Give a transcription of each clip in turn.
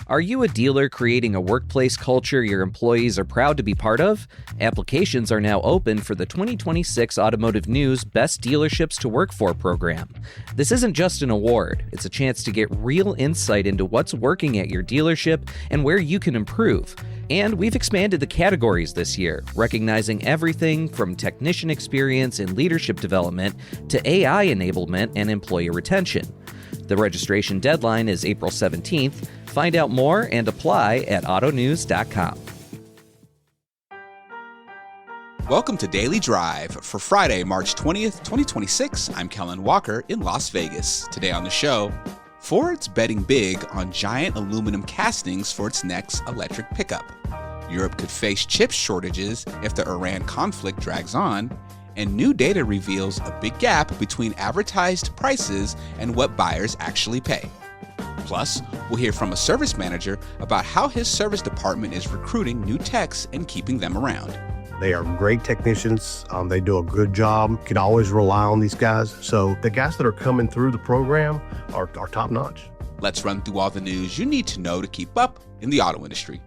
Are you a dealer creating a workplace culture your employees are proud to be part of? Applications are now open for the 2026 Automotive News Best Dealerships to Work For program. This isn't just an award, it's a chance to get real insight into what's working at your dealership and where you can improve. And we've expanded the categories this year, recognizing everything from technician experience and leadership development to AI enablement and employee retention. The registration deadline is April 17th. Find out more and apply at autonews.com. Welcome to Daily Drive for Friday, March 20th, 2026. I'm Kellen Walker in Las Vegas. Today on the show, Ford's betting big on giant aluminum castings for its next electric pickup. Europe could face chip shortages if the Iran conflict drags on. And new data reveals a big gap between advertised prices and what buyers actually pay. Plus, we'll hear from a service manager about how his service department is recruiting new techs and keeping them around. They are great technicians. They do a good job. You can always rely on these guys. So the guys that are coming through the program are top notch. Let's run through all the news you need to know to keep up in the auto industry.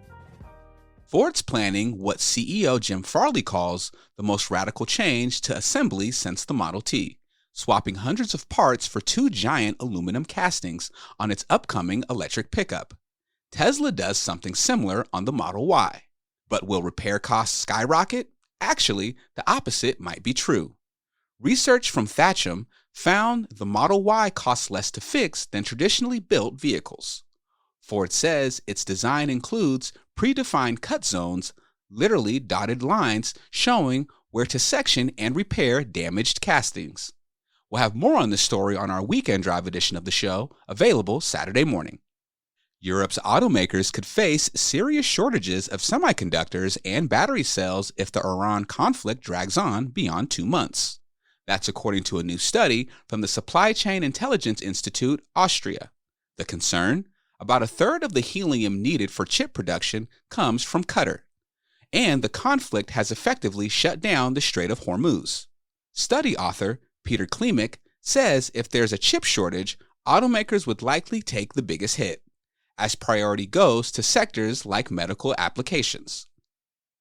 Ford's planning what CEO Jim Farley calls the most radical change to assembly since the Model T, swapping hundreds of parts for two giant aluminum castings on its upcoming electric pickup. Tesla does something similar on the Model Y. But will repair costs skyrocket? Actually, the opposite might be true. Research from Thatcham found the Model Y costs less to fix than traditionally built vehicles. Ford says its design includes predefined cut zones, literally dotted lines showing where to section and repair damaged castings. We'll have more on this story on our Weekend Drive edition of the show, available Saturday morning. Europe's automakers could face serious shortages of semiconductors and battery cells if the Iran conflict drags on beyond 2 months. That's according to a new study from the Supply Chain Intelligence Institute, Austria. The concern? About a third of the helium needed for chip production comes from Qatar. And the conflict has effectively shut down the Strait of Hormuz. Study author Peter Klimek says if there's a chip shortage, automakers would likely take the biggest hit, as priority goes to sectors like medical applications.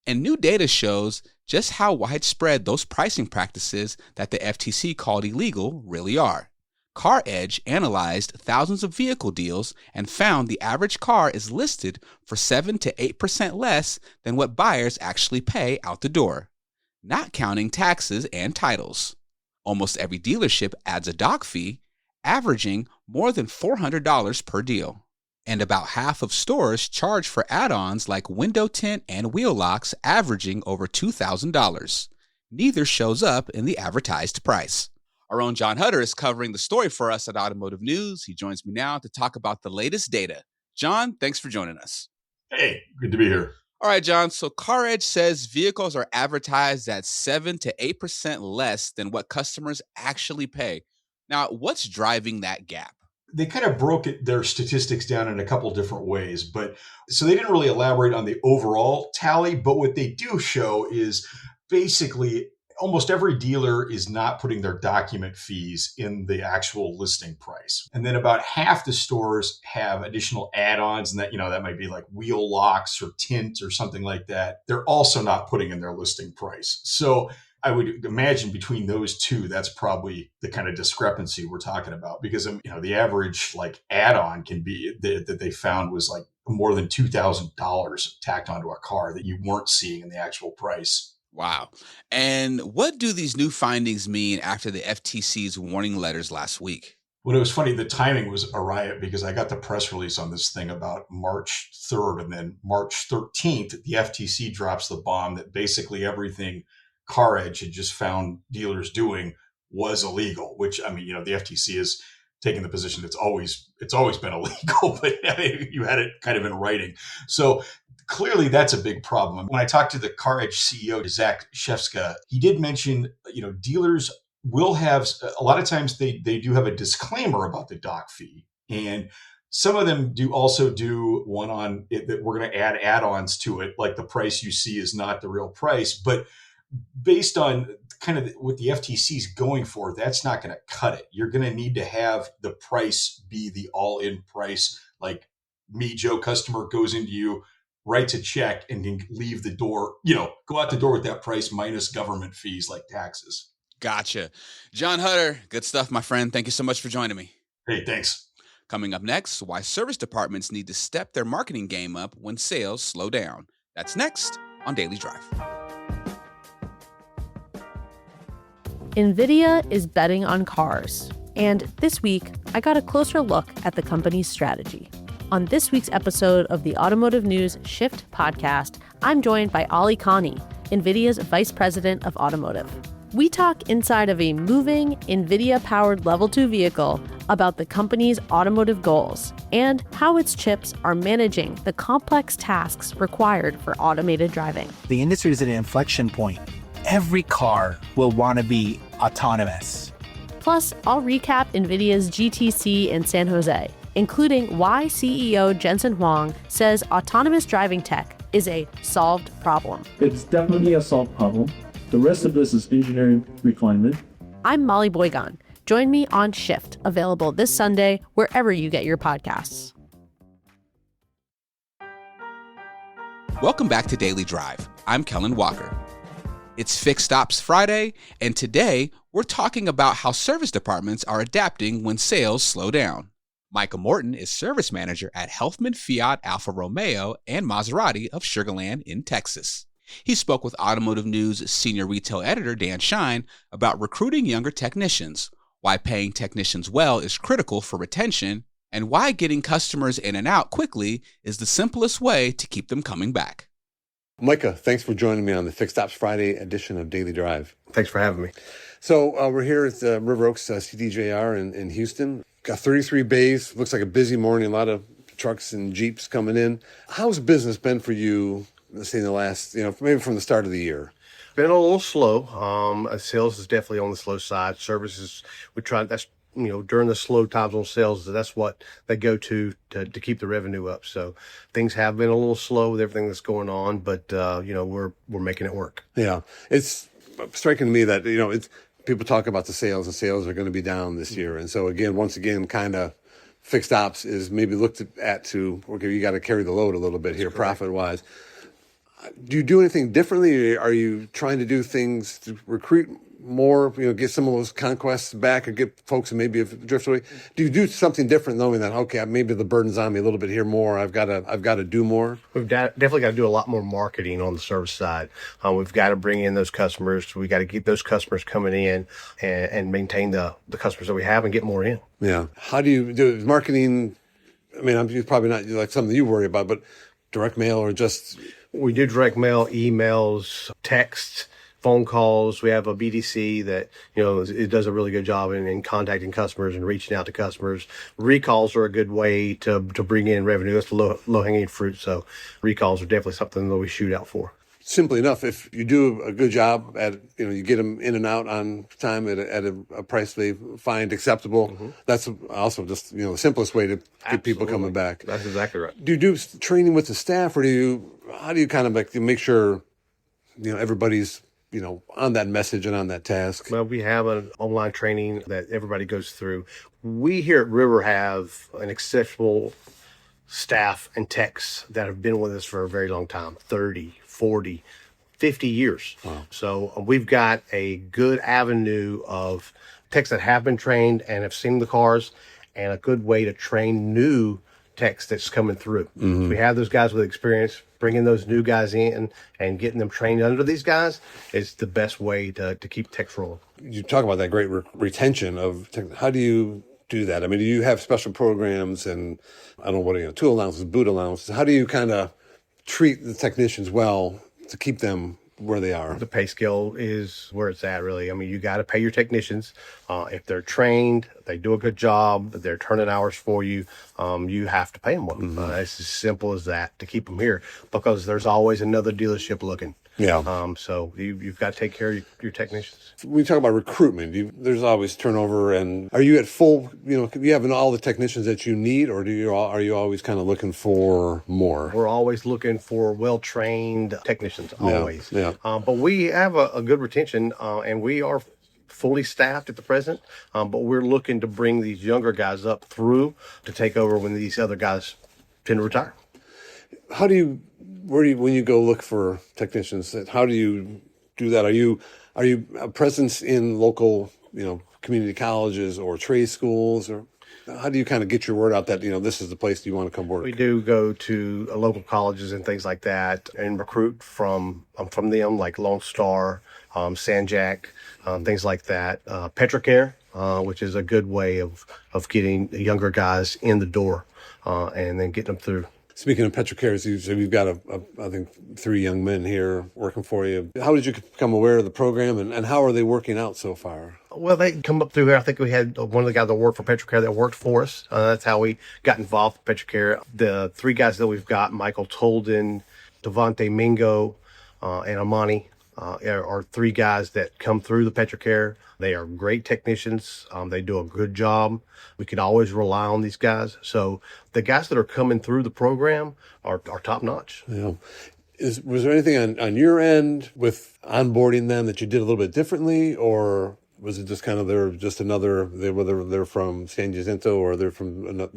And new data shows just how widespread those pricing practices that the FTC called illegal really are. CarEdge analyzed thousands of vehicle deals and found the average car is listed for 7 to 8% less than what buyers actually pay out the door, not counting taxes and titles. Almost every dealership adds a dock fee, averaging more than $400 per deal. And about half of stores charge for add-ons like window tint and wheel locks, averaging over $2,000. Neither shows up in the advertised price. Our own John Hutter is covering the story for us at Automotive News. He joins me now to talk about the latest data. John, thanks for joining us. Hey, good to be here. All right, John. So CarEdge says vehicles are advertised at 7 to 8% less than what customers actually pay. Now, what's driving that gap? They kind of broke their statistics down in a couple different ways, but so they didn't really elaborate on the overall tally, but what they do show is basically almost every dealer is not putting their document fees in the actual listing price. And then about half the stores have additional add-ons, and that might be like wheel locks or tint or something like that. They're also not putting in their listing price. So I would imagine between those two, that's probably the kind of discrepancy we're talking about, because the average like add-on can be that they found was like more than $2,000 tacked onto a car that you weren't seeing in the actual price. Wow. And what do these new findings mean after the FTC's warning letters last week? Well, it was funny. The timing was a riot because I got the press release on this thing about March 3rd, and then March 13th, the FTC drops the bomb that basically everything CarEdge had just found dealers doing was illegal, which, the FTC is taking the position it's always been illegal, but you had it kind of in writing. So clearly that's a big problem. When I talked to the CarEdge CEO, Zach Shefska, he did mention, dealers will have, a lot of times they do have a disclaimer about the dock fee. And some of them also do one on it that we're going to add add-ons to it, like the price you see is not the real price. But based on kind of what the FTC is going for, that's not going to cut it. You're going to need to have the price be the all-in price, like me, Joe, customer, goes into you, writes a check, and can leave the door, go out the door with that price minus government fees like taxes. Gotcha. John Hutter, good stuff, my friend. Thank you so much for joining me. Hey, thanks. Coming up next, why service departments need to step their marketing game up when sales slow down. That's next on Daily Drive. NVIDIA is betting on cars. And this week, I got a closer look at the company's strategy. On this week's episode of the Automotive News Shift podcast, I'm joined by Ali Khani, NVIDIA's Vice President of Automotive. We talk inside of a moving, NVIDIA-powered Level 2 vehicle about the company's automotive goals and how its chips are managing the complex tasks required for automated driving. The industry is at an inflection point. Every car will want to be autonomous. Plus, I'll recap NVIDIA's GTC in San Jose, including why CEO Jensen Huang says autonomous driving tech is a solved problem. It's definitely a solved problem. The rest of this is engineering refinement. I'm Molly Boygan. Join me on Shift, available this Sunday wherever you get your podcasts. Welcome back to Daily Drive. I'm Kellen Walker. It's Fixed Ops Friday, and today we're talking about how service departments are adapting when sales slow down. Micah Morton is service manager at Helfman Fiat Alfa Romeo and Maserati of Sugar Land in Texas. He spoke with Automotive News senior retail editor Dan Shine about recruiting younger technicians, why paying technicians well is critical for retention, and why getting customers in and out quickly is the simplest way to keep them coming back. Micah, thanks for joining me on the Fixed Ops Friday edition of Daily Drive. Thanks for having me. So we're here at River Oaks CDJR in Houston. Got 33 bays. Looks like a busy morning. A lot of trucks and Jeeps coming in. How's business been for you, let's say in the last, maybe from the start of the year? Been a little slow. Sales is definitely on the slow side. Services, we try, that's, during the slow times on sales, that's what they go to keep the revenue up. So things have been a little slow with everything that's going on, but, we're making it work. Yeah. It's striking to me that, it's people talk about the sales, and sales are going to be down this year. And so once again, kind of fixed ops is maybe looked at to, okay, you got to carry the load a little bit here, profit wise. Do you do anything differently? Are you trying to do things to recruit more, get some of those conquests back and get folks who maybe have drifted away? Do you do something different knowing that, okay, maybe the burden's on me a little bit here more, I've got to do more? We've definitely got to do a lot more marketing on the service side. We've got to bring in those customers. We got to keep those customers coming in and maintain the customers that we have and get more in. Yeah. How do you do marketing? I mean, I'm probably not like something you worry about, but direct mail or just... We do direct mail, emails, text, phone calls. We have a BDC that, it does a really good job in contacting customers and reaching out to customers. Recalls are a good way to bring in revenue. That's low-hanging fruit. So recalls are definitely something that we shoot out for. Simply enough, if you do a good job at, you get them in and out on time at a price they find acceptable, that's also just, the simplest way to get people coming back. That's exactly right. Do you do training with the staff, or how do you kind of make sure, everybody's, on that message and on that task? Well, we have an online training that everybody goes through. We here at River have an exceptional staff and techs that have been with us for a very long time, 30, 40, 50 years. Wow. So we've got a good avenue of techs that have been trained and have seen the cars, and a good way to train new techs that's coming through. Mm-hmm. So we have those guys with experience. Bringing those new guys in and getting them trained under these guys is the best way to keep techs rolling. You talk about that great retention of tech. How do you do that? I mean, do you have special programs and, I don't know what, tool allowances, boot allowances? How do you kind of treat the technicians well to keep them where they are? The pay scale is where it's at, really. I mean, you got to pay your technicians. If they're trained, they do a good job, they're turning hours for you, you have to pay them well. It's as simple as that to keep them here, because there's always another dealership looking. Yeah. So you've got to take care of your technicians. When you talk about recruitment, there's always turnover. And are you at full, you having all the technicians that you need, or are you always kind of looking for more? We're always looking for well-trained technicians, always. Yeah. But we have a good retention, and we are fully staffed at the present. But we're looking to bring these younger guys up through to take over when these other guys to retire. When you go look for technicians, how do you do that? Are you a presence in local, community colleges or trade schools, or how do you kind of get your word out that, this is the place you want to come work? We do go to local colleges and things like that and recruit from them, like Lone Star, Sanjak, things like that. Petrocare, which is a good way of getting younger guys in the door and then getting them through. Speaking of Petrocare, so you've got, I think, 3 young men here working for you. How did you become aware of the program, and how are they working out so far? Well, they come up through here. I think we had one of the guys that worked for Petrocare that worked for us. That's how we got involved with Petrocare. The 3 guys that we've got, Michael Tolden, Devontae Mingo, and Amani, are 3 guys that come through the Petrocare. They are great technicians. They do a good job. We can always rely on these guys. So the guys that are coming through the program are top notch. Yeah. Was there anything on your end with onboarding them that you did a little bit differently, or was it just kind of they're from San Jacinto or they're from,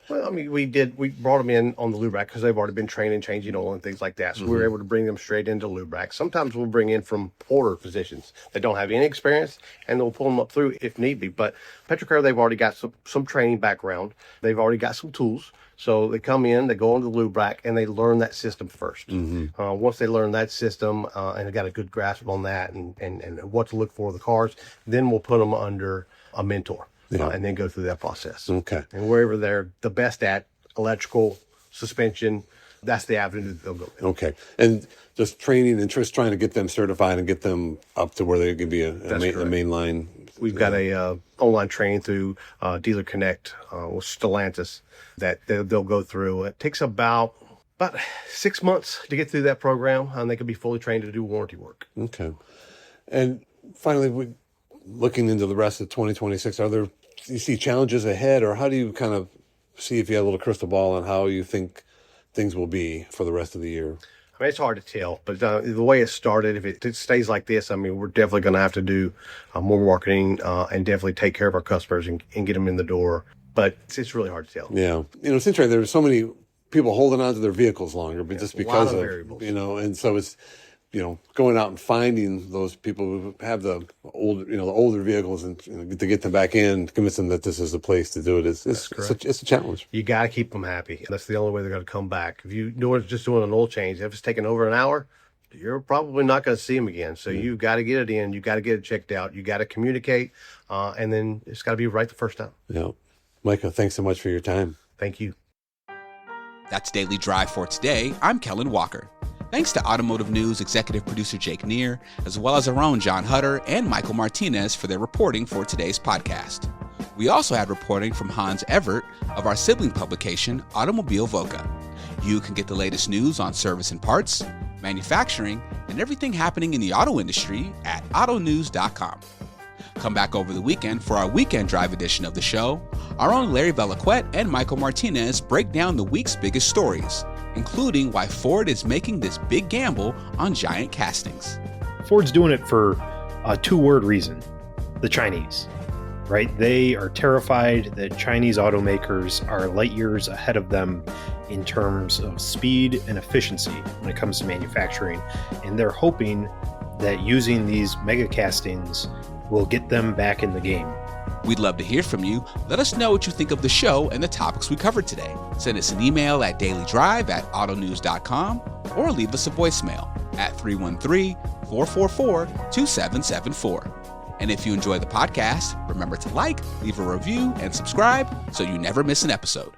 Well, I mean, we brought them in on the Lubrac because they've already been trained in changing oil and things like that. So we were able to bring them straight into Lubrac. Sometimes we'll bring in from porter positions that don't have any experience, and they'll pull them up through if need be. But Petrocare, they've already got some training background. They've already got some tools. So they come in, they go into the Lubrac, and they learn that system first. Once they learn that system and they got a good grasp on that and what to look for in the cars, then we'll put them under a mentor. And then go through that process. Okay. And wherever they're the best at, electrical, suspension, that's the avenue that they'll go in. Okay. And just training and just trying to get them certified and get them up to where they could be a mainline. We've got a online training through Dealer Connect with Stellantis that they'll go through. It takes about 6 months to get through that program, and they can be fully trained to do warranty work. Okay. And finally, looking into the rest of 2026, do you see challenges ahead, or how do you kind of see if you have a little crystal ball on how you think things will be for the rest of the year? I mean, it's hard to tell, but the way it started, if it stays like this, I mean, we're definitely going to have to do more marketing and definitely take care of our customers and get them in the door. But it's really hard to tell. Yeah. It's interesting. There's so many people holding on to their vehicles longer, but just because of variables. And so it's, going out and finding those people who have the older vehicles and to get them back in, convince them that this is the place to do it. It's a challenge. You got to keep them happy. That's the only way they're going to come back. If you just doing an oil change, if it's taking over an hour, you're probably not going to see them again. So you've got to get it in. You got to get it checked out. You got to communicate, and then it's got to be right the first time. Yeah, Micah, thanks so much for your time. Thank you. That's Daily Drive for today. I'm Kellen Walker. Thanks to Automotive News executive producer Jake Neer, as well as our own John Hutter and Michael Martinez for their reporting for today's podcast. We also had reporting from Hans Everett of our sibling publication, Automobile Voca. You can get the latest news on service and parts, manufacturing, and everything happening in the auto industry at autonews.com. Come back over the weekend for our Weekend Drive edition of the show. Our own Larry Velaquette and Michael Martinez break down the week's biggest stories, including why Ford is making this big gamble on giant castings. Ford's doing it for a 2-word reason: the Chinese, right? They are terrified that Chinese automakers are light years ahead of them in terms of speed and efficiency when it comes to manufacturing. And they're hoping that using these mega castings will get them back in the game. We'd love to hear from you. Let us know what you think of the show and the topics we covered today. Send us an email at dailydrive@autonews.com or leave us a voicemail at 313-444-2774. And if you enjoy the podcast, remember to like, leave a review, and subscribe so you never miss an episode.